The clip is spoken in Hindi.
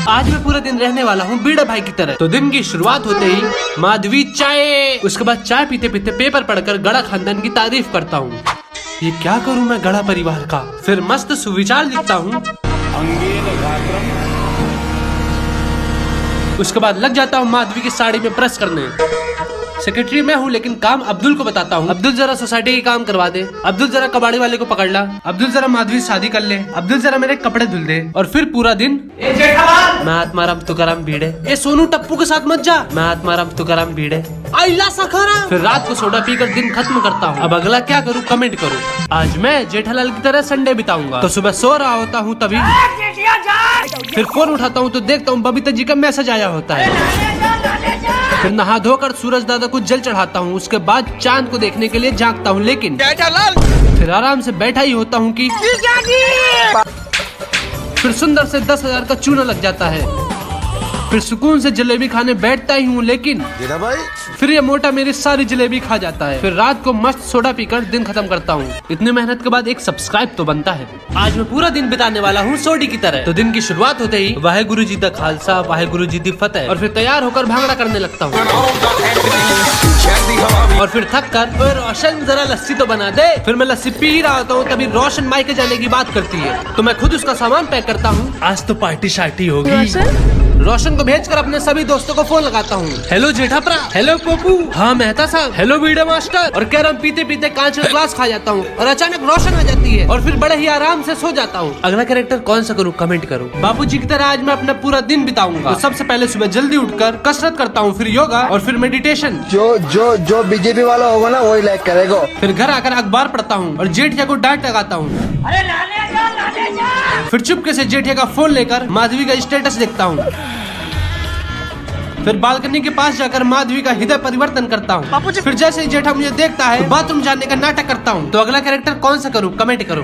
आज मैं पूरा दिन रहने वाला हूँ बीड़ा भाई की तरह। तो दिन की शुरुआत होते ही माधवी चाय, उसके बाद चाय पीते पीते पेपर पढ़कर गड़ा खानदान की तारीफ करता हूँ। ये क्या करूँ मैं गड़ा परिवार का। फिर मस्त सुविचार लिखता हूँ। उसके बाद लग जाता हूँ माधवी की साड़ी में प्रेस करने। सेक्रेटरी मैं हूँ लेकिन काम अब्दुल को बताता हूँ। अब्दुल जरा सोसाइटी के काम करवा दे, अब्दुल जरा कबाड़ी वाले को पकड़ ला, अब्दुल जरा माधवी शादी कर ले, अब्दुल जरा मेरे कपड़े धुल दे। और फिर पूरा दिन मैं आत्माराम तुकाराम भीड़े, ए सोनू टप्पू के साथ मत जा, मैं आत्माराम तुकाराम भीड़े आइला सखारा। फिर रात को सोडा पीकर दिन खत्म करता हूँ। अब अगला क्या करूँ कमेंट करूँ। आज मैं जेठालाल की तरह संडे बिताऊंगा। तो सुबह सो रहा होता हूँ तभी फिर फोन उठाता हूँ तो देखता हूँ बबीता जी का मैसेज आया होता है। फिर नहा धोकर सूरज दादा को जल चढ़ाता हूँ। उसके बाद चांद को देखने के लिए जागता हूँ, लेकिन फिर आराम से बैठा ही होता हूँ कि फिर सुंदर से 10,000 का चूना लग जाता है। फिर सुकून से जलेबी खाने बैठता ही हूँ, लेकिन फिर ये मोटा मेरी सारी जलेबी खा जाता है। फिर रात को मस्त सोडा पीकर दिन खत्म करता हूँ। इतनी मेहनत के बाद एक सब्सक्राइब तो बनता है। आज मैं पूरा दिन बिताने वाला हूँ सोडी की तरह। तो दिन की शुरुआत होते ही वाहेगुरु जी दा खालसा वाहेगुरु जी दी फतेह, और फिर तैयार होकर भांगड़ा करने लगता हूँ। और फिर थक कर रोशन जरा लस्सी तो बना दे। फिर मैं लस्सी पी ही रहा होता हूँ तभी रोशन मायके जाने की बात करती है। तो मैं खुद उसका सामान पैक करता हूँ। आज तो पार्टी शार्टी होगी। रोशन को भेजकर अपने सभी दोस्तों को फोन लगाता हूँ। हेलो जेठापरा, हेलो पप्पू, हाँ मेहता साहब, हेलो वीडियो मास्टर। और कैरम पीते पीते कांच का ग्लास खा जाता हूँ और अचानक रोशन आ जाती है और फिर बड़े ही आराम से सो जाता हूँ। अगला कैरेक्टर कौन सा करूँ कमेंट करो। बाबूजी की तरह आज मैं अपना पूरा दिन बिताऊंगा। तो सबसे पहले सुबह जल्दी उठकर कसरत करता हूँ, फिर योगा और फिर मेडिटेशन। जो बीजेपी वाला होगा ना वही लाइक करेगा। फिर घर आकर अखबार पढ़ता हूँ और जेठिया को डांट लगाता हूँ। फिर चुपके से जेठिया का फोन लेकर माधवी का स्टेटस देखता हूँ। फिर बालकनी के पास जाकर माधवी का हृदय परिवर्तन करता हूँ। फिर जैसे ही जेठा मुझे देखता है तो बाथरूम जाने का नाटक करता हूँ। तो अगला कैरेक्टर कौन सा करूँ कमेंट करो।